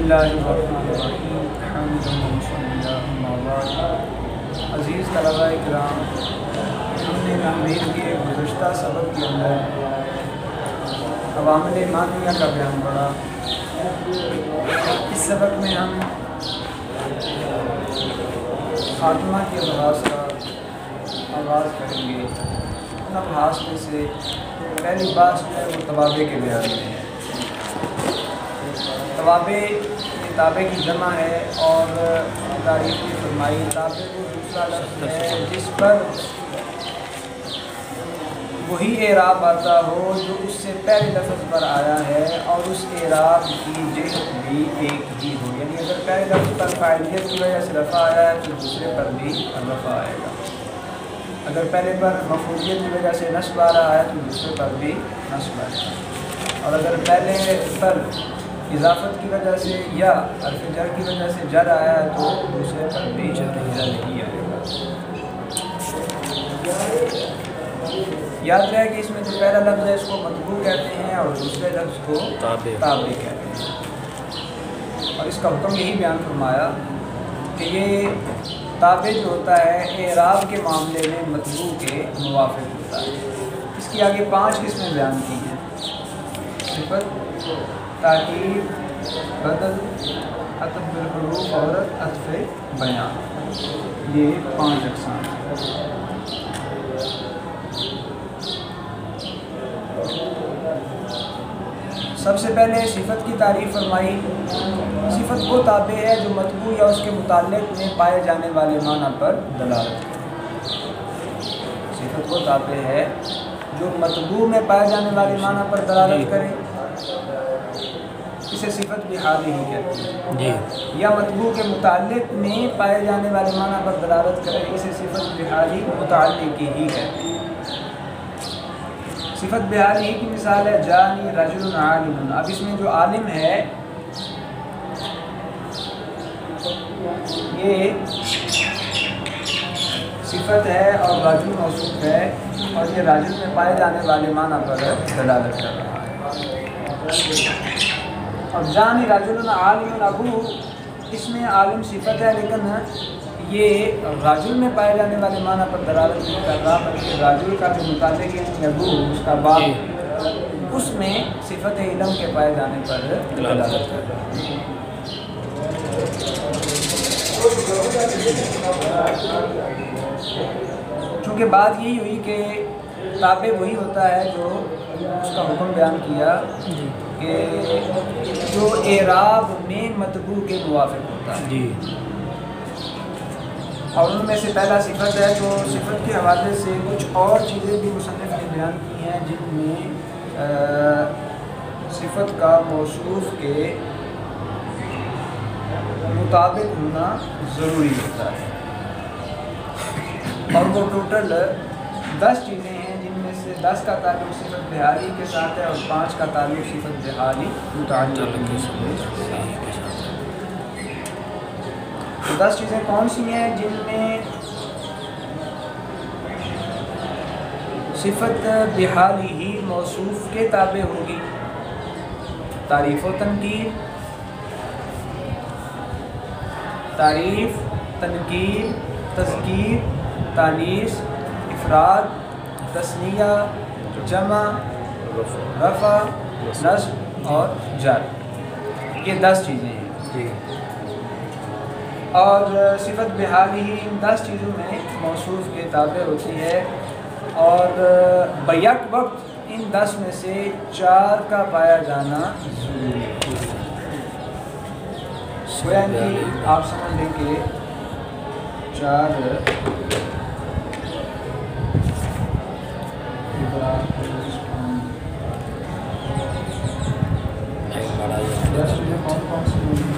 اللہ الرحمن الرحیم حمدا وصلی اما بعد۔ عزیز طلباء کرام، ہم نے تحریر کے گزشتہ سبق کے اندر عوامل مانعہ کا بیان پڑھا۔ اس سبق میں ہم خاتمہ کے آغاز کا آغاز کریں گے۔ ان ابحاث میں سے پہلی بات جو ہے وہ توابع کے بیان میں ہے۔ توابع یہ تابع کی جمع ہے اور تعریف کی فرمائی تابع وہ دوسرا لفظ ہے جس پر وہی اعراب آتا ہو جو اس سے پہلے لفظ پر آیا ہے اور اس اعراب کی جہت بھی ایک ہی ہو، یعنی اگر پہلے لفظ پر فاعلیت کی وجہ سے رفع آیا ہے تو دوسرے پر بھی رفع آئے گا، اگر پہلے پر مفعولیت کی وجہ سے نصب آ رہا ہے تو دوسرے پر بھی نصب آئے گا، اور اگر پہلے پر اضافت کی وجہ سے یا حرف جر کی وجہ سے جر آیا ہے تو دوسرے پر بھی جر ہی آئے گا۔ یاد رہے کہ اس میں جو پہلا لفظ ہے اس کو مطبوع کہتے ہیں اور دوسرے لفظ کو تابع کہتے ہیں، اور اس کا حکم یہی بیان فرمایا کہ یہ تابع جو ہوتا ہے اعراب کے معاملے میں مطبوع کے موافق ہوتا ہے۔ اس کی آگے 5 قسمیں بیان کی ہیں: صفت، تاکید، بدل، عطف بالحروف اور عطف بیان، یہ 5 اقسام ہیں۔ سب سے پہلے صفت کی تعریف فرمائی۔ صفت وہ تابع ہے جو مطبوع یا اس کے متعلق میں پائے جانے والے معنی پر دلالت کرے۔ صفت وہ تابع ہے جو مطبوع میں پائے جانے والے معنی پر دلالت کرے، اسے صفت بحالی ہی کہتے ہیں، یا مطبوع کے متعلق میں پائے جانے والے معنی پر دلالت کرے، اسے صفت بحالی متعلق ہی کہتے ہیں۔ صفت بحالی ہی کی مثال ہے جانی رجل عالم۔ اب اس میں جو عالم ہے یہ صفت ہے اور رجل موصوف ہے، اور یہ رجل میں پائے جانے والے معنی پر دلالت کر رہا ہے۔ اور جانی رجل عالم ابو، اس میں عالم صفت ہے لیکن یہ رجل میں پائے جانے والے معنی پر دلالت نہیں کر رہا، بلکہ رجل کا جو متعلق ہے ابو اس کا باپ، اس میں صفت علم کے پائے جانے پر دلالت کر رہا ہے۔ چونکہ بات یہی ہوئی کہ تابع وہی ہوتا ہے جو اس کا حکم بیان کیا کہ جو اعراب میں مطبوع کے موافق ہوتا ہے، اور ان میں سے پہلا صفت ہے۔ تو صفت کے حوالے سے کچھ اور چیزیں بھی مصنف نے بیان کی ہیں جن میں صفت کا موصوف کے مطابق ہونا ضروری ہوتا ہے، اور وہ ٹوٹل 10 چیزیں ہیں جن میں سے 10 کا تعلق صفت بحالی کے ساتھ ہے اور 5 کا تعلق صفت بحالی متعلق کے ساتھ ہے۔ 10 چیزیں کون سی ہیں جن میں صفت بحالی ہی موصوف کے تابع ہوگی؟ تعریف و تنکیر، تعریف، تنکیر، تذکیر، تانیث، افراد، تثنیہ، جمع، رفع، نصب اور جر، یہ 10 چیزیں ہیں۔ اور صفت بحالی ہی ان 10 چیزوں میں موصوف کے تابع ہوتی ہے، اور بیک وقت ان 10 میں سے 4 کا پایا جانا ضروری ہے۔ گویا کہ آپ سمجھ لیں کہ 4 کون سی ہیں؟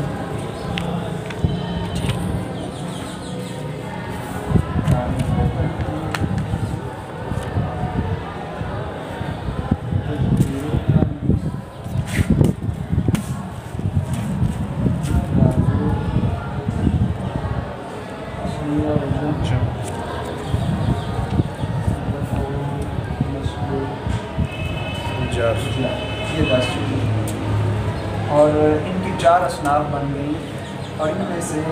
یہ 10 چیزیں، اور ان کی 4 اصناف بن گئی اور ان میں سے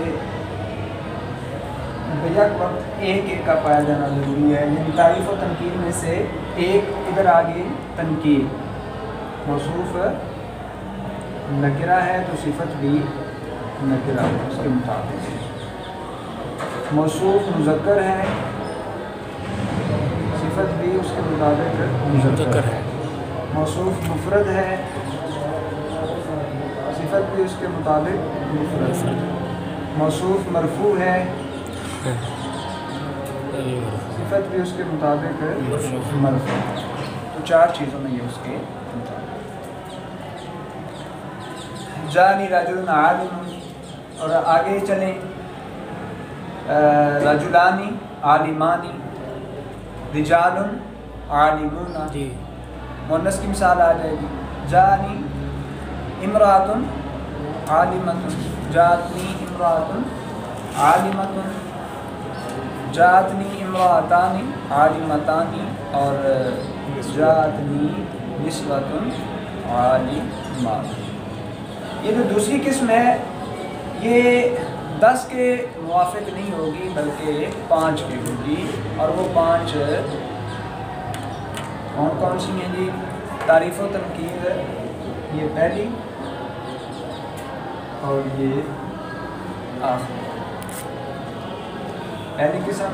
بیک وقت ایک ایک کا پایا جانا ضروری ہے. یعنی تعریف و تنکیر میں سے ایک ادھر آگے تنکیر. موصوف نکرہ ہے تو صفت بھی نکرہ ہے اس کے مطابق. موصوف مذکر ہے صفت بھی اس کے مطابق مذکر ہے. موصوف مفرد ہے صفت بھی اس کے مطابق مفرد ہے. موصوف مرفوع ہے صفت بھی اس کے مطابق مرفوع. تو 4 چیزوں میں یہ اس کے مطابق. جانی رجل عالم اور آگے چلیں. رجلانی عالمانی رجال عالمون. مؤنث کی مثال آ جائے گی. جانی امرأۃ عالمۃ جاتنی امرأۃ عالمۃ جاتنی امرأتان عالمتان اور جاتنی نسوۃ عالمات. یہ جو دوسری قسم ہے یہ 10 کے موافق نہیں ہوگی بلکہ 5 کی ہوگی. اور وہ 5 کون کون سی ہیں جی؟ تعریف و تنکیر یہ پہلی اور یہ آخری. پہلی قسم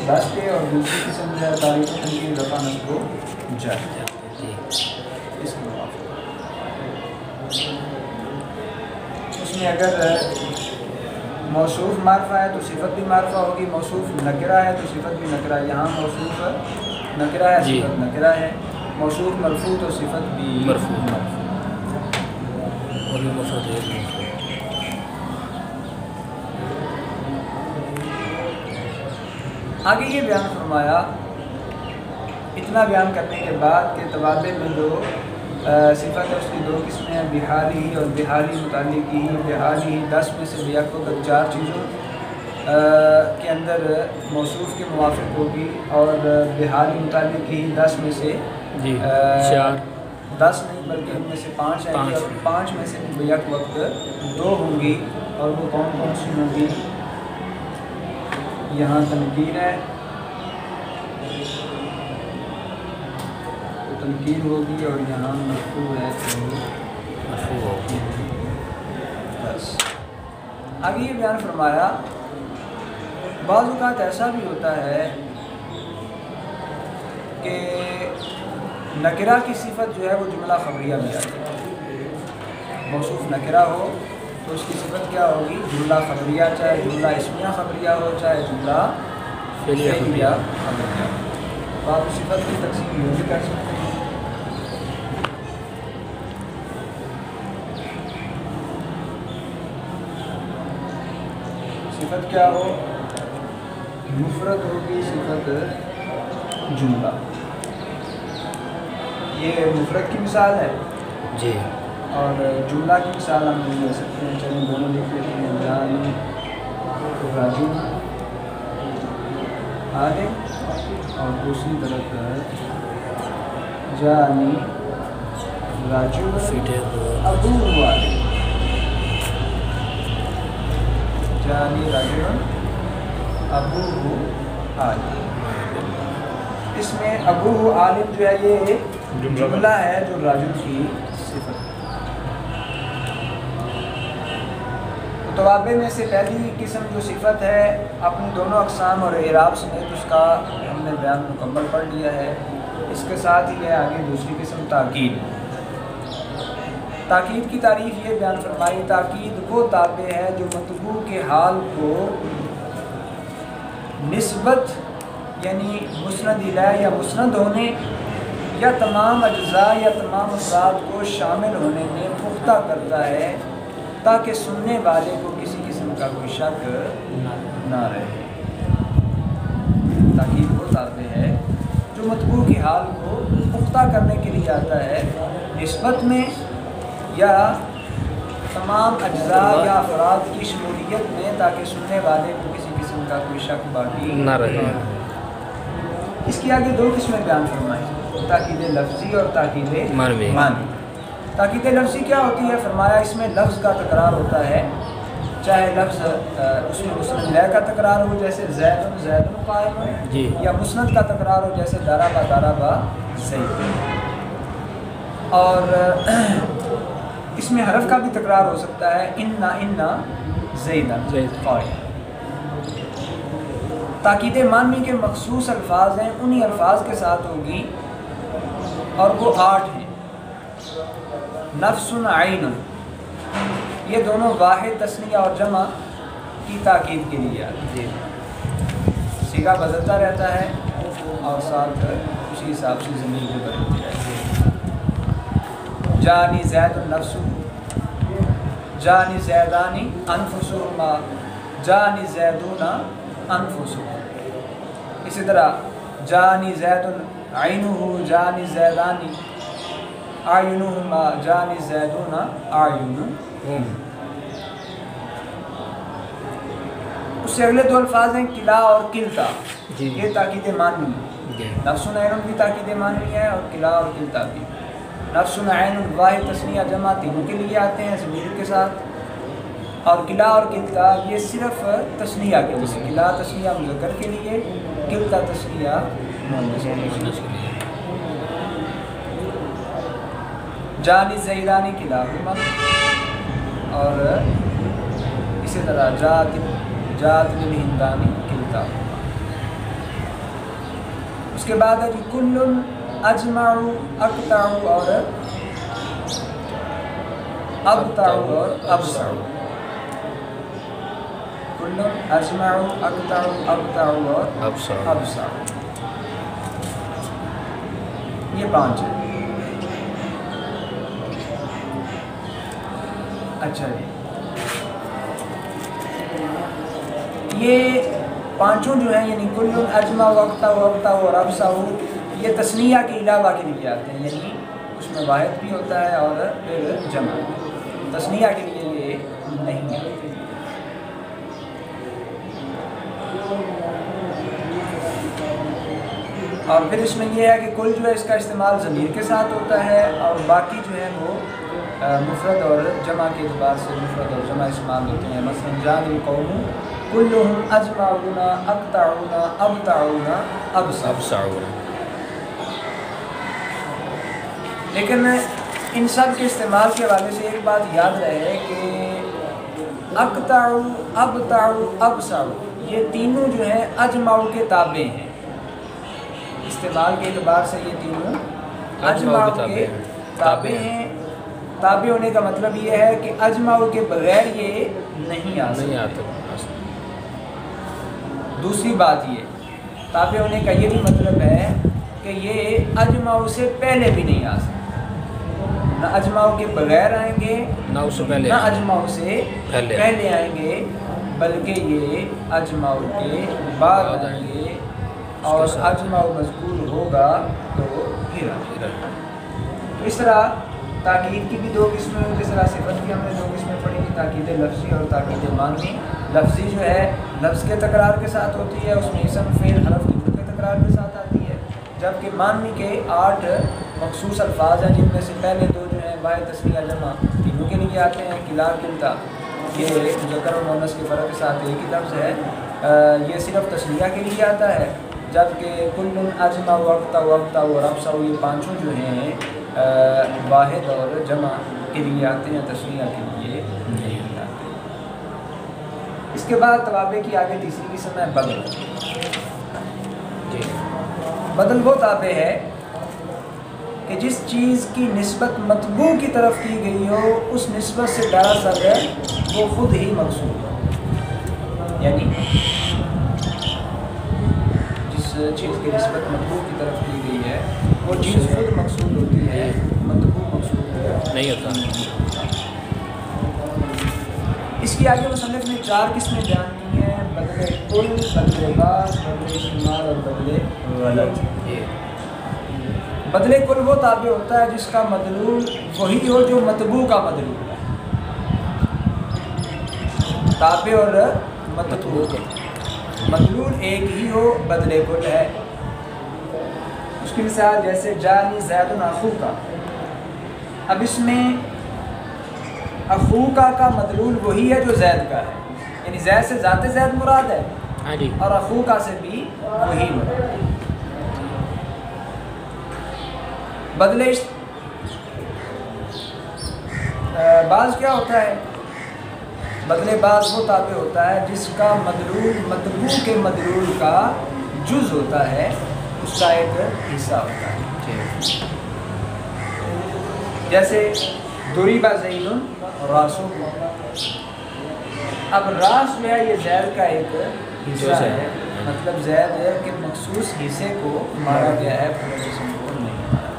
10 کے اور دوسری قسم جو ہے تعریف و تنکیر رفع نصب کو جائے اس کے موافق. اس میں اگر موصوف معرفہ ہے تو صفت بھی معرفہ ہوگی. موصوف نکرہ ہے تو صفت بھی نکرہ ہے. یہاں موصوف نکرہ ہے صفت نکرہ ہے. موصوف مرفوع تو صفت بھی مرفوع. آگے یہ بیان فرمایا اتنا بیان کرنے کے بعد کہ توابع میں جو صفت ہے اس کی 2 قسمیں ہیں بحالی ہی اور بحالی متعلق ہی. بحالی ہی 10 میں سے بیک وقت 4 چیزوں کے اندر موصوف کے موافق ہوگی اور بحالی متعلق ہی 10 میں سے 10 نہیں بلکہ ان میں سے 5 ہیں اور 5 میں سے بیک وقت 2 ہوں گی. اور وہ کون کون سی ہوں گی؟ یہاں تنکیر ہے تو تنکیر ہوگی اور یہاں مرفوع ہے تو مرفوع ہوگی. بس آگے یہ بیان فرمایا بعض اوقات ایسا بھی ہوتا ہے کہ نکرہ کی صفت جو ہے وہ جملہ خبریہ میں آتی ہے. موصوف نکرہ ہو تو اس کی صفت کیا ہوگی؟ جملہ خبریہ. چاہے جملہ اسمیہ خبریہ ہو چاہے جملہ فعلیہ خبریہ. تو آپ صفت کی تقسیم یہ بھی کر سکتے ہیں. صفت کیا ہو؟ مفرد ہوگی صفت جملہ. یہ مفرد کی مثال ہے جی اور جملہ کی مثال ہم نہیں لے سکتے ہیں. چلیں دونوں لکھ لیتے ہیں. جانی راجو عالم اور دوسری طرف جانی راجو ابو عالم. جانی راجو ابو عالم. اس میں ابو عالم جو ہے یہ جملہ ہے جو راجو کی صفت. توابع میں سے پہلی قسم جو صفت ہے اپنی دونوں اقسام اور اعراب سمیت اس کا ہم نے بیان مکمل پڑھ لیا ہے. اس کے ساتھ ہی ہے آگے دوسری قسم تاکید. تاکید کی تعریف یہ بیان فرمائی. تاکید وہ تابع ہے جو مطبوع کے حال کو نسبت یعنی مسند الیہ یا مسند ہونے یا تمام اجزاء یا تمام افراد کو شامل ہونے میں پختہ کرتا ہے تاکہ سننے والے کو کسی قسم کا کوئی شک نہ رہے. تاکید وہ تابع ہے جو مطبوع کی حال کو پختہ کرنے کے لیے آتا ہے نسبت میں یا تمام اجزاء یا افراد کی شمولیت میں تاکہ سننے والے کو کسی قسم کا کوئی شک باقی نہ رہے. اس کی آگے 2 قسمیں بیان فرمائیں. تاکید لفظی اور تاکید معنوی. تاکید لفظی کیا ہوتی ہے؟ فرمایا اس میں لفظ کا تکرار ہوتا ہے، چاہے لفظ اس میں مسند لے کا تکرار ہو جیسے زید قائم، یا مسند کا تکرار ہو جیسے ضربا زید، اور اس میں حرف کا بھی تکرار ہو سکتا ہے، ان زیدن قائم۔ تاکید معنوی کے مخصوص الفاظ ہیں، انہی الفاظ کے ساتھ ہوگی، اور وہ 8 ہیں۔ نفس عین، یہ دونوں واحد تثنیہ اور جمع کی تاکید کے لیے صیغہ بدلتا رہتا ہے اور ساتھ اسی حساب سے ضمیر بھی بدلتی رہتی ہے۔ جانی زید النفس، جانی زیدانی انفسہما، جانی زیدون انفسہما۔ اسی طرح جانی زید عینہ، جانی زیدانی اعینہما، جانی زیدون اعینہم۔ اس سے اگلے 2 الفاظ ہیں کلا اور کلتا، یہ تاکید معنوی، نفس عین بھی تاکید معنوی ہے اور کلا اور کلتا بھی۔ نفس عین واحد تثنیہ جمع تینوں کے لیے آتے ہیں ضمیر کے ساتھ، اور کلا اور کلتا یہ صرف تثنیہ کے لیے، کلا تثنیہ مذکر کے لیے، کلتا تثنیہ مؤنث کے لیے۔ جانی زیدانی کلاہما، اور اسی طرح جات للہندانی کلتاہما۔ اس کے بعد ہے جی کل اجمع اقطع اور ابطع اور ابصع، کل اجمع اقطع ابطع اور ابصع، یہ 5 ہیں۔ اچھا جی، یہ 5 جو ہیں یعنی کل اجمع وقتا وقتا اور ابصع، یہ تثنیہ کے علاوہ کے لیے آتے ہیں، یعنی اس میں واحد بھی ہوتا ہے اور پھر جمع، تثنیہ کے لیے یہ نہیں ہے۔ اور پھر اس میں یہ ہے کہ کل جو ہے اس کا استعمال ضمیر کے ساتھ ہوتا ہے، اور باقی جو ہے وہ مفرد اور جمع کے اعتبار سے مفرد اور جمع استعمال ہوتے ہیں۔ مثلا جان القوم کلہم اجمعون اقطعون ابطعون ابصعون۔ لیکن ان سب کے استعمال کے حوالے سے ایک بات یاد رہے کہ اقطع، ابطع، ابصع یہ تینوں جو ہیں اجمع کے تابع ہیں، استعمال کے اعتبار سے یہ تینوں اجمع کے تابع ہیں۔ تابع ہونے کا مطلب یہ ہے کہ اجمع کے بغیر یہ نہیں آ سکتے۔ دوسری بات یہ تابع ہونے کا یہ بھی مطلب ہے کہ یہ اجمع سے پہلے بھی نہیں آ سکتے، نہ اجمع کے بغیر آئیں گے نہ اجمع سے پہلے آئیں گے، بلکہ یہ اجمع کے بعد آئیں گے، اور اجمع مذکور ہوگا تو پھر اس طرح تاکید کی بھی 2 قسمیں ہوئی، جس طرح صفت کی ہم نے 2 قسمیں پڑھی تھی، تاکید لفظی اور تاکید معنوی۔ لفظی جو ہے لفظ کے تکرار کے ساتھ ہوتی ہے، اس میں اسم فعل حرف کے تکرار کے ساتھ آتی ہے، جبکہ معنوی کے 8 مخصوص الفاظ ہیں، جن میں سے پہلے 2 جو ہیں واحد تثنیہ جمع تینوں کے لیے آتے ہیں، کلا کلتا یہ مذکر و مؤنث کے فرق کے ساتھ ایک ہی لفظ ہے، یہ صرف تثنیہ کے لیے آتا ہے، جبکہ کل اجمع وقتا وقتا اور ابصع یہ 5 جو ہیں واحد اور جمع کے لیے آتے ہیں، تثنیہ کے لیے نہیں آتے۔ اس کے بعد توابع کی آگے تیسری قسم ہے بدل۔ بدل وہ تابع ہے کہ جس چیز کی نسبت مطبوع کی طرف کی گئی ہو، اس نسبت سے دراصل وہ خود ہی مقصود ہو، یعنی جس چیز کی نسبت مطبوع کی طرف کی گئی ہے وہ چیز خود مقصود ہوتی ہے، مطبوع مقصود نہیں ہوتا۔ اس کی آگے مصنف نے 4 قسمیں بیان کی ہیں، بدل کل، بدل بعض، بدل شمال اور بدل غلط۔ بدل کل وہ تابع ہوتا ہے جس کا مدلول وہی ہو جو مطبوع کا مدلول ہے، تابع اور مطبوع، مدلول ایک ہی ہو، بدل کل ہے۔ اس کی مثال جیسے جانی زید اخوکا، اب اس میں اخوکا کا مدلول وہی ہے جو زید کا ہے، یعنی زید سے ذات زید مراد ہے اور اخوکا سے بھی وہی مراد ہے۔ بدلے بعض کیا ہوتا ہے؟ بدلے بعض وہ تابع ہوتا ہے جس کا مدلول مطبوع کے مدلول کا جز ہوتا ہے، اس کا ایک حصہ ہوتا ہے۔ جیسے ضریب زید راسو، اب راس جو ہے یہ زید کا ایک حصہ ہے، مطلب زید کے مخصوص حصے کو مارا گیا ہے، پورے جسم کو نہیں مارا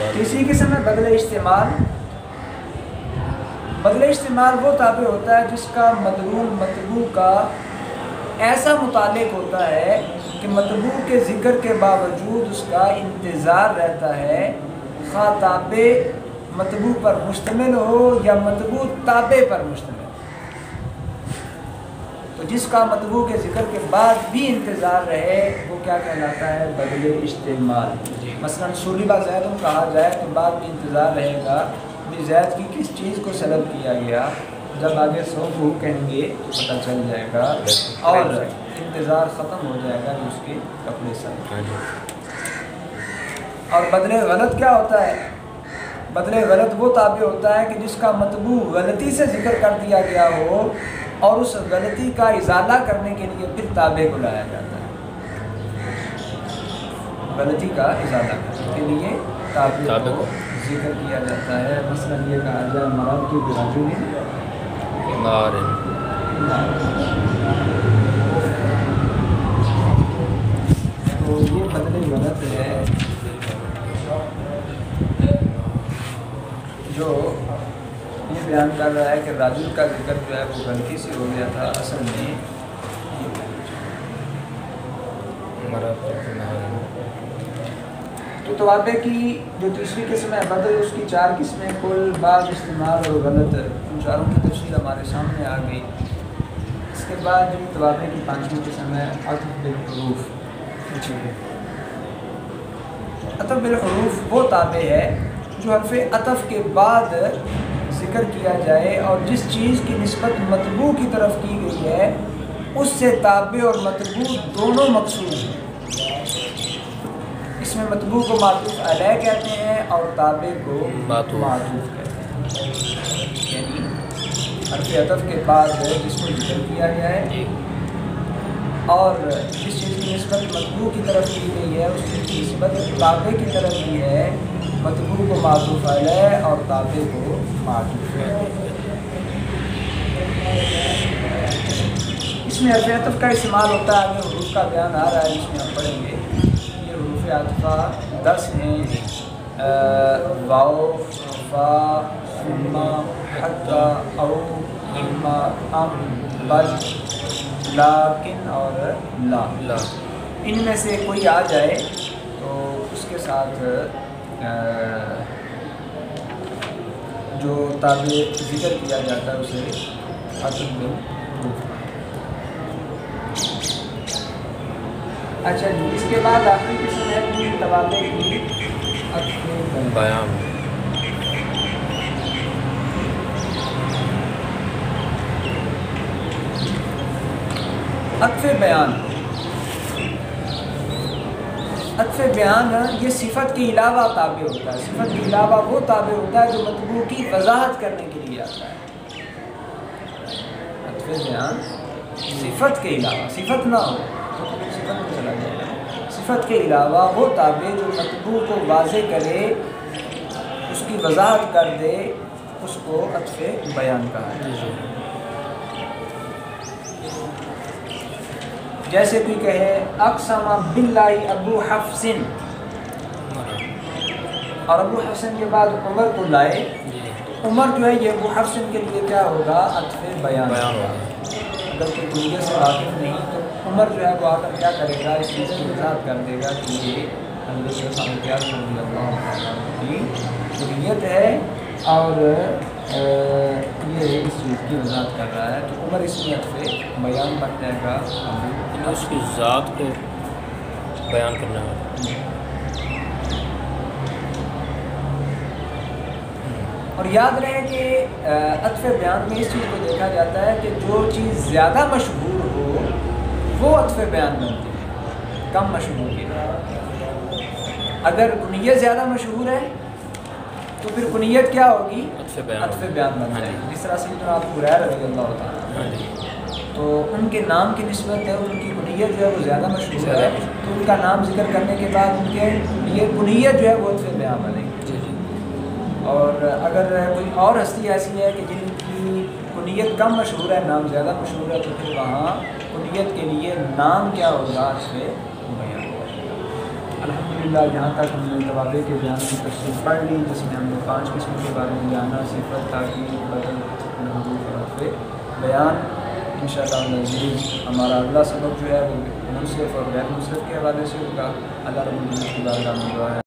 گیا۔ اسی قسم میں بدل استعمال، بدل استعمال وہ تابع ہوتا ہے جس کا مدلول مطبوع کا ایسا متعلق ہوتا ہے کہ مطبوع کے ذکر کے باوجود اس کا انتظار رہتا ہے، خواہ تابع مطبوع پر مشتمل ہو یا مطبوع تابع پر مشتمل ہو۔ تو جس کا مطبوع کے ذکر کے بعد بھی انتظار رہے وہ کیا کہلاتا ہے؟ بدل استعمال۔ مثلا صلیب زید کہا جائے تو بعد بھی انتظار رہے گا بھی زید کی کس چیز کو سلب کیا گیا، جب آگے سوف کہیں گے تو پتہ چل جائے گا اور انتظار ختم ہو جائے گا کہ اس کے کپڑے سلب۔ اور بدل غلط کیا ہوتا ہے؟ بدل غلط وہ تابع ہوتا ہے کہ جس کا مطبوع غلطی سے ذکر کر دیا گیا ہو اور اس غلطی کا ازالہ کرنے کے لیے پھر تابع کو لایا جاتا ہے، غلطی کا ازالہ کرنے کے لیے تابع کو ذکر کیا جاتا ہے۔ مثلا یہ کہا جائے مراد کی برجو تو یہ بدل غلط ہے جو یہ بیان کر رہا ہے کہ راجل کا ذکر جو ہے وہ غلطی سے ہو گیا تھا، اصل میں تو توابع کی جو تیسری قسم ہے بدل، اس کی چار قسمیں کل، بعض، استعمال اور غلط، ان چاروں کی تفصیل ہمارے سامنے آ گئی۔ اس کے بعد جو توابع کی پانچویں قسم ہے عطف بالحروف۔ عطف بالحروف وہ تابع ہے جو حرف عطف کے بعد ذکر کیا جائے اور جس چیز کی نسبت مطبوع کی طرف کی گئی ہے اس سے تابع اور مطبوع دونوں مقصود ہیں۔ اس میں مطبوع کو معطوف علیہ کہتے ہیں اور تابع کو معطوف کہتے ہیں، یعنی حرف عطف کے بعد جس کو ذکر کیا جائے اور جس چیز کی نسبت مطبوع کی طرف کی گئی ہے اس چیز کی نسبت تابع کی طرف کی ہے، مطبوع کو معطوف علیہ اور تابع کو معطوف کہتے ہیں۔ اس میں حرف عطف کا استعمال ہوتا ہے، آگے حروف کا بیان آ رہا ہے جس میں ہم پڑھیں گے۔ یہ حروف عطفہ 10 ہیں، واو، فا، ثم، حتی، او، اما، ام، بل، لیکن اور لا۔ ان میں سے کوئی آ جائے تو اس کے ساتھ جو تابع ذکر کیا جاتا ہے اسے عطف بالحروف۔ اچھا جی، اس کے بعد آخری قسم ہے کہ توابع کی عطف بیان۔ عطف بیان، عطف بیان یہ صفت کے علاوہ تابع ہوتا ہے۔ صفت کے علاوہ وہ تابع ہوتا ہے جو مطبوع کی وضاحت کرنے کے لیے آتا ہے۔ عطف بیان صفت کے علاوہ، صفت نہ ہو تو صفت میں چلا جائے گا، صفت کے علاوہ وہ تابع جو مطبوع کو واضح کرے، اس کی وضاحت کر دے، اس کو عطف بیان کہا ہے۔ جیسے کوئی کہے اقسم باللہ ابو حفص، اور ابو حفص کے بعد عمر کو لائے، عمر جو ہے یہ ابو حفص کے لیے کیا ہوگا؟ عطف بیان ہوگا۔ اگر کوئی دنیا سے واقف نہیں تو عمر جو ہے وہ آ کر کیا کرے گا؟ اس چیز کی وضاحت کر دے گا کہ یہ حضرت صلی اللہ کی ضروریت ہے اور یہ اس چیز کی وضاحت کر رہا ہے، تو عمر اس میں عطف بیان بن جائے گا، اس کی ذات کو بیان کرنا ہے۔ اور یاد رہے کہ عطف بیان میں اس چیز کو دیکھا جاتا ہے کہ جو چیز زیادہ مشہور ہو وہ عطف بیان بنتی ہے، کم مشہور کی۔ اگر کنیت زیادہ مشہور ہے تو پھر کنیت کیا ہوگی؟ عطف بیان بن جائے گی۔ جس طرح سیدنا ابو ہریرہ رضی اللہ تعالیٰ تو ان کے نام کی نسبت ہے، ان کی کنیت جو ہے وہ زیادہ مشہور ہے، تو ان کا نام ذکر کرنے کے بعد ان کے لیے کنیت جو ہے وہ عطف بیان بنے گی۔ اور اگر کوئی اور ہستی ایسی ہے کہ جن کی کنیت کم مشہور ہے، نام زیادہ مشہور ہے، تو پھر وہاں کنیت کے لیے نام کیا ہوگا؟ عطف بیان۔ الحمدللہ یہاں تک ہم نے توابع کے بیان کی تفصیل پڑھ لی، جس میں ہم نے 5 قسم کے بارے میں جانا: صفت، تاکید، بدل، محروف اور عطف بیان۔ انشاءاللہ العزیز ہمارا اگلا سبق جو ہے وہ منصرف اور غیر منصرف کے حوالے سے ہوگا۔ اللہ رب العزت کی بارگاہ میں دعا ہے